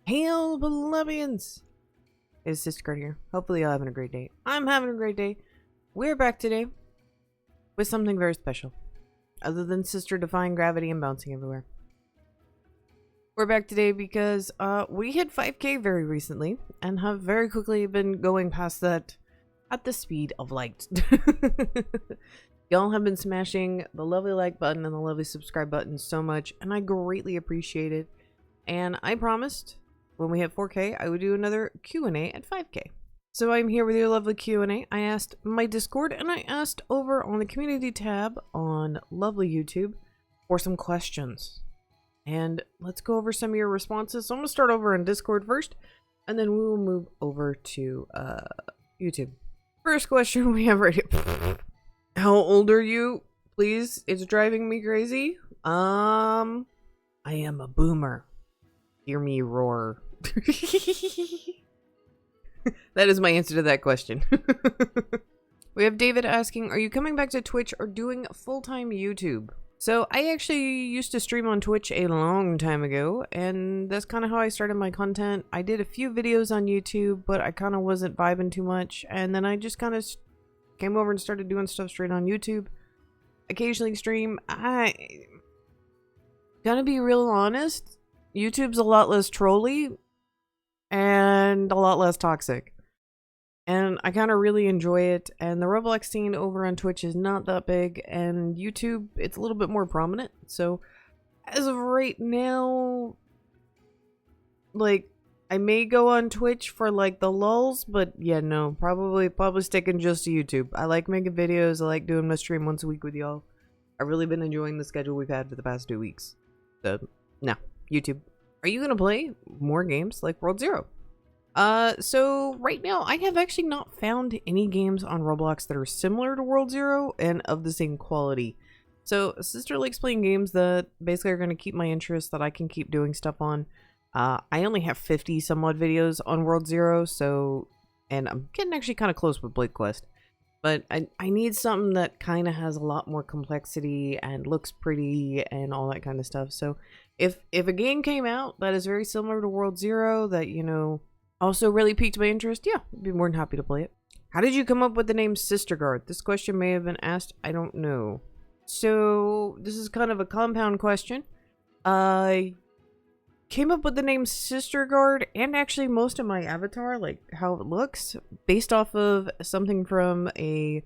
Hail, plebs! It's Sister Card here. Hopefully you're having a great day. I'm having a great day. We're back today with something very special. Other than Sister defying gravity and bouncing everywhere. We're back today because we hit 5K very recently and have very quickly been going past that at the speed of light. Y'all have been smashing the lovely like button and the lovely subscribe button so much, and I greatly appreciate it. And I promised when we hit 4K, I would do another Q&A at 5K. So I'm here with your lovely Q&A. I asked my Discord and I asked over on the community tab on lovely YouTube for some questions. And let's go over some of your responses. So I'm going to start over on Discord first, and then we will move over to YouTube. First question we have right here. How old are you? Please, it's driving me crazy. I am a boomer. Hear me roar. That is my answer to that question. We have David asking, are you coming back to Twitch or doing full-time YouTube? So I actually used to stream on Twitch a long time ago, and that's kind of how I started my content. I did a few videos on YouTube, but I kind of wasn't vibing too much, and then I just kind of came over and started doing stuff straight on YouTube. Occasionally stream. I gonna be real honest, YouTube's a lot less trolly and a lot less toxic, and I kind of really enjoy it. And the Roblox scene over on Twitch is not that big, and YouTube, it's a little bit more prominent. So as of right now, like, I may go on Twitch for like the lulls, but yeah, no, probably sticking just to YouTube. I like making videos. I like doing my stream once a week with y'all. I've really been enjoying the schedule we've had for the past 2 weeks. So no, YouTube. Are you gonna play more games like World Zero? So right now I have actually not found any games on Roblox that are similar to World Zero and of the same quality. So Sister likes playing games that basically are going to keep my interest, that I can keep doing stuff on. I only have 50 some odd videos on World Zero, so, and I'm getting actually kind of close with Blade Quest. But I need something that kind of has a lot more complexity and looks pretty and all that kind of stuff. So if a game came out that is very similar to World Zero that, you know, also really piqued my interest, yeah, I'd be more than happy to play it. How did you come up with the name Sister Guard? This question may have been asked, I don't know. So this is kind of a compound question. I came up with the name Sister Guard and actually most of my avatar, like how it looks, based off of something from a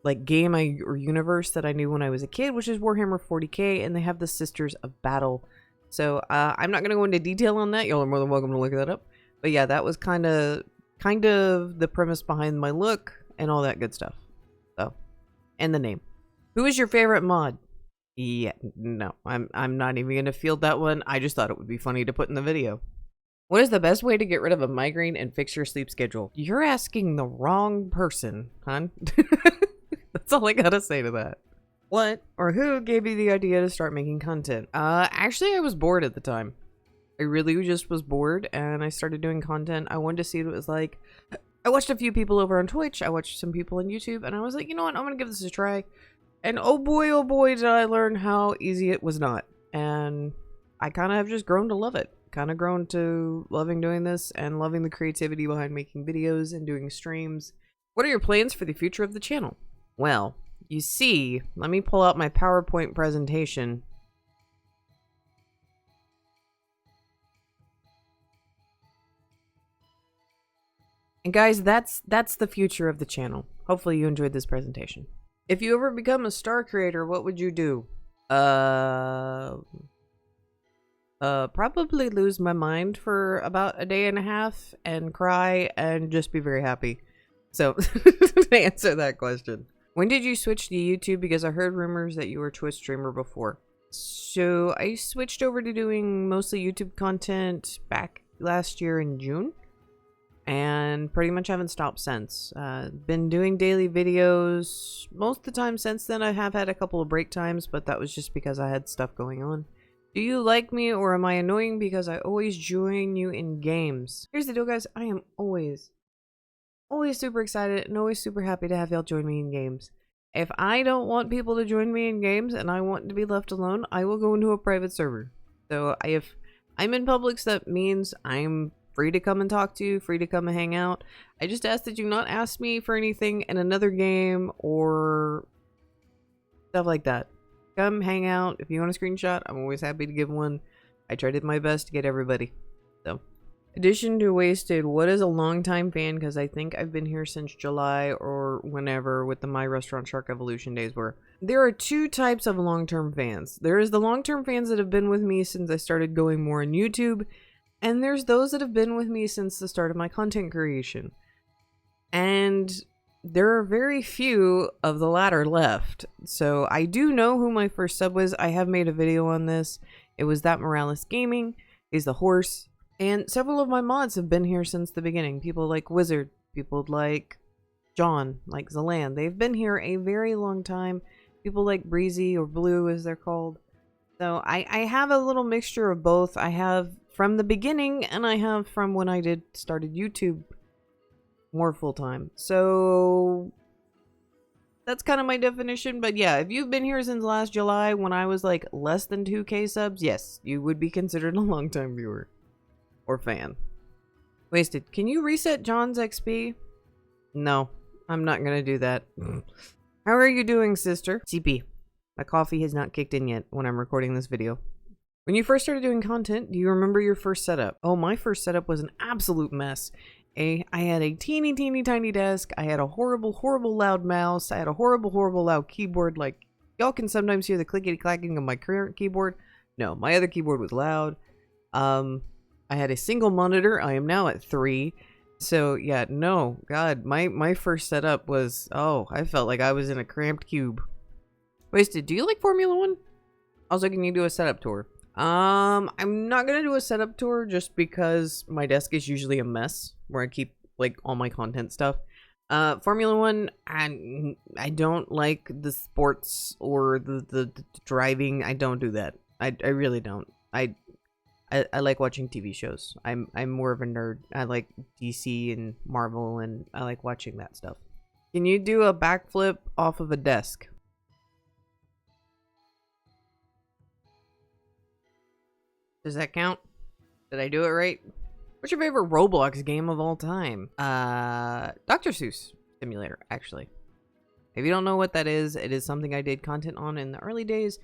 like game or universe that I knew when I was a kid, which is Warhammer 40k, and they have the Sisters of Battle. So I'm not going to go into detail on that. Y'all are more than welcome to look that up. But yeah, that was kind of the premise behind my look and all that good stuff. So, and the name. Who is your favorite mod? Yeah, no, I'm not even gonna field that one. I just thought it would be funny to put in the video. What is the best way to get rid of a migraine and fix your sleep schedule? You're asking the wrong person, hon. That's all I gotta say to that. What or who gave you the idea to start making content? Actually, I was bored at the time. I really just was bored, and I started doing content. I wanted to see what it was like. I watched a few people over on Twitch. I watched some people on YouTube, and I was like, you know what? I'm gonna give this a try. And oh boy, did I learn how easy it was not. And I kind of have just grown to love it. Kind of grown to loving doing this and loving the creativity behind making videos and doing streams. What are your plans for the future of the channel? Well, you see, let me pull out my PowerPoint presentation. And guys, that's the future of the channel. Hopefully you enjoyed this presentation. If you ever become a star creator, what would you do? Probably lose my mind for about a day and a half and cry and just be very happy. So, to answer that question. When did you switch to YouTube? Because I heard rumors that you were a Twitch streamer before. So, I switched over to doing mostly YouTube content back last year in June. And pretty much haven't stopped since. Been doing daily videos most of the time since then. I have had a couple of break times, but that was just because I had stuff going on. Do you like me or am I annoying because I always join you in games? Here's the deal, guys. I am always super excited and always super happy to have y'all join me in games. If I don't want people to join me in games and I want to be left alone, I will go into a private server. So if I'm in public, so that means I'm free to come and talk to you, free to come and hang out. I just ask that you not ask me for anything in another game or stuff like that. Come hang out. If you want a screenshot, I'm always happy to give one. I tried my best to get everybody. So, addition to Wasted, what is a longtime fan? Because I think I've been here since July or whenever with the My Restaurant Shark Evolution days were. There are two types of long-term fans. There is the long-term fans that have been with me since I started going more on YouTube, and there's those that have been with me since the start of my content creation. And there are very few of the latter left. So I do know who my first sub was. I have made a video on this. It was That Morales Gaming. He's the horse. And several of my mods have been here since the beginning. People like Wizard. People like John. Like Zalan. They've been here a very long time. People like Breezy or Blue as they're called. So I have a little mixture of both. I have from the beginning and I have from when I started YouTube more full-time. So that's kind of my definition. But yeah, if you've been here since last July when I was like less than 2K subs, yes, you would be considered a long-time viewer or fan. Wasted. Can you reset John's XP? No, I'm not gonna do that. How are you doing, sister? CP. My coffee has not kicked in yet when I'm recording this video. When you first started doing content, do you remember your first setup? Oh, my first setup was an absolute mess. I had a teeny tiny desk. I had a horrible loud mouse. I had a horrible loud keyboard. Like, y'all can sometimes hear the clickety clacking of my current keyboard. No, my other keyboard was loud. I had a single monitor. I am now at 3. So yeah, no, God, my first setup was, oh, I felt like I was in a cramped cube. Wasted, do you like Formula 1? Also, can you do a setup tour? I'm not gonna do a setup tour just because my desk is usually a mess where I keep like all my content stuff. Formula 1, I don't like the sports or the driving. I don't do that. I really don't. I like watching TV shows. I'm more of a nerd. I like DC and Marvel, and I like watching that stuff. Can you do a backflip off of a desk? Does that count? Did I do it right? What's your favorite Roblox game of all time? Dr. Seuss Simulator, actually. If you don't know what that is, it is something I did content on in the early days.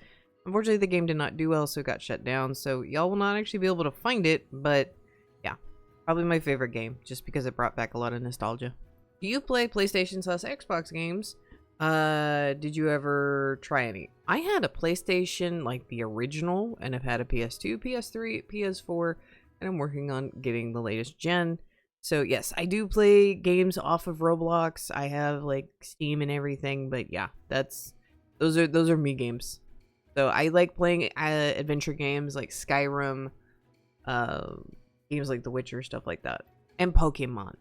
Unfortunately, the game did not do well, so it got shut down. So y'all will not actually be able to find it, but yeah, probably my favorite game, just because it brought back a lot of nostalgia. Do you play PlayStation/Xbox games? Did you ever try any? I had a PlayStation, like the original, and I've had a PS2, PS3, PS4, and I'm working on getting the latest gen. So yes, I do play games off of Roblox. I have like Steam and everything, but yeah, those are me games. So I like playing adventure games like Skyrim, games like The Witcher, stuff like that, and Pokemon,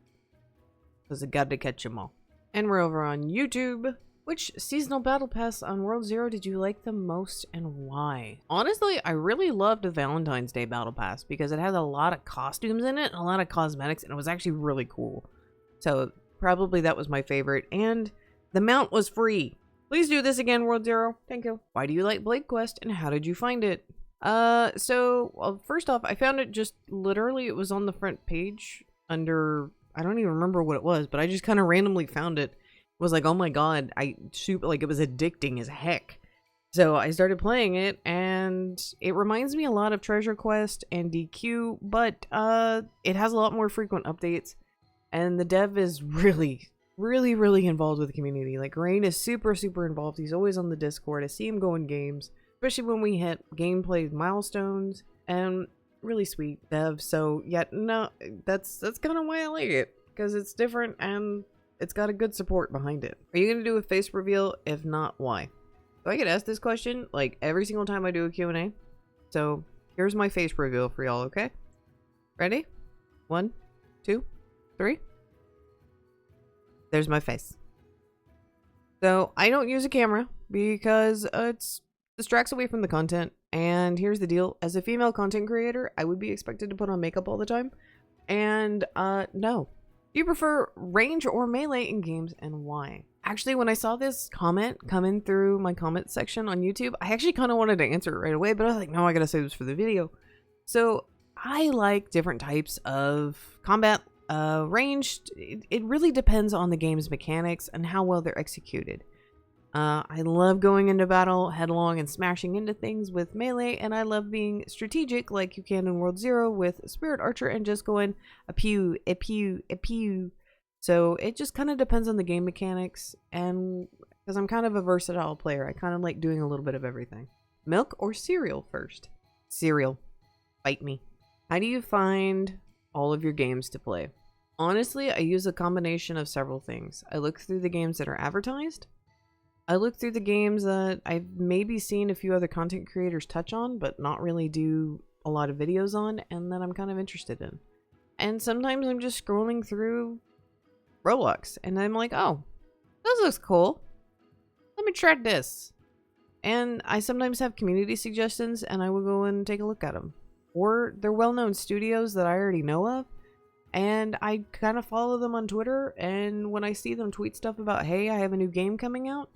because I got to catch them all. And we're over on YouTube. Which seasonal battle pass on World Zero did you like the most and why? Honestly, I really loved the Valentine's Day battle pass because it has a lot of costumes in it, and a lot of cosmetics, and it was actually really cool. So probably that was my favorite, and the mount was free. Please do this again, World Zero. Thank you. Why do you like Blade Quest, and how did you find it? Well, first off, I found it just literally, it was on the front page under, I don't even remember what it was, but I just kind of randomly found it. Was like, oh my god, like it was addicting as heck. So I started playing it, and it reminds me a lot of Treasure Quest and DQ, but it has a lot more frequent updates, and the dev is really involved with the community. Like, Rain is super involved. He's always on the Discord. I see him go in games, especially when we hit gameplay milestones, and really sweet dev. So yeah, no, that's kind of why I like it, because it's different and it's got a good support behind it. Are you going to do a face reveal? If not, why? So I get asked this question like every single time I do a Q&A. So here's my face reveal for y'all, okay? Ready? 1, 2, 3. There's my face. So I don't use a camera because it distracts away from the content. And here's the deal. As a female content creator, I would be expected to put on makeup all the time. And no. Do you prefer range or melee in games, and why? Actually, when I saw this comment come in through my comment section on YouTube, I actually kind of wanted to answer it right away, but I was like, no, I gotta save this for the video. So I like different types of combat. Ranged, it really depends on the game's mechanics and how well they're executed. I love going into battle headlong and smashing into things with melee, and I love being strategic like you can in World Zero with Spirit Archer and just going a pew, a pew, a pew. So it just kind of depends on the game mechanics, and because I'm kind of a versatile player, I kind of like doing a little bit of everything. Milk or cereal first? Cereal. Bite me. How do you find all of your games to play? Honestly, I use a combination of several things. I look through the games that are advertised. I look through the games that I've maybe seen a few other content creators touch on, but not really do a lot of videos on, and that I'm kind of interested in. And sometimes I'm just scrolling through Roblox, and I'm like, oh, this looks cool. Let me try this. And I sometimes have community suggestions, and I will go and take a look at them. Or they're well-known studios that I already know of, and I kind of follow them on Twitter, and when I see them tweet stuff about, hey, I have a new game coming out,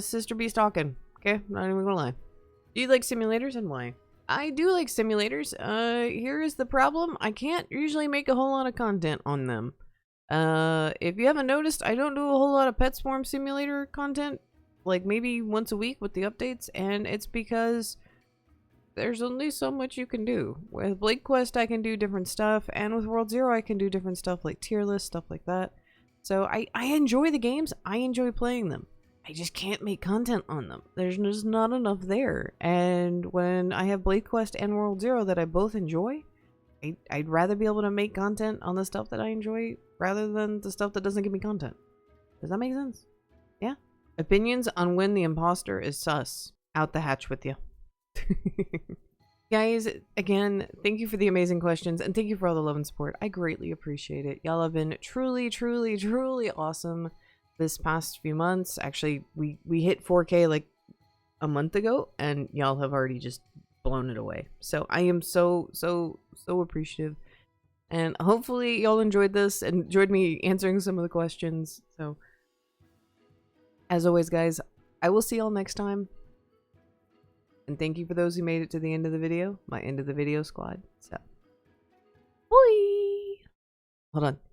Sister be stalking. Okay, not even gonna lie. Do you like simulators and why? I do like simulators. Here is the problem. I can't usually make a whole lot of content on them. If you haven't noticed, I don't do a whole lot of PetSwarm Simulator content. Like maybe once a week with the updates, and it's because there's only so much you can do. With Blade Quest, I can do different stuff, and with World Zero, I can do different stuff like tier list, stuff like that. So I enjoy the games. I enjoy playing them. I just can't make content on them. There's just not enough there. And when I have Blade Quest and World Zero that I both enjoy, I'd rather be able to make content on the stuff that I enjoy rather than the stuff that doesn't give me content. Does that make sense? Yeah. Opinions on when the imposter is sus. Out the hatch with you. Guys, again, thank you for the amazing questions, and thank you for all the love and support. I greatly appreciate it. Y'all have been truly, truly, truly awesome this past few months. Actually, we hit 4K like a month ago, and y'all have already just blown it away. So I am so appreciative, and hopefully y'all enjoyed this and enjoyed me answering some of the questions. So as always, guys, I will see y'all next time. And thank you for those who made it to the end of the video, my end of the video squad. So, boy. Hold on.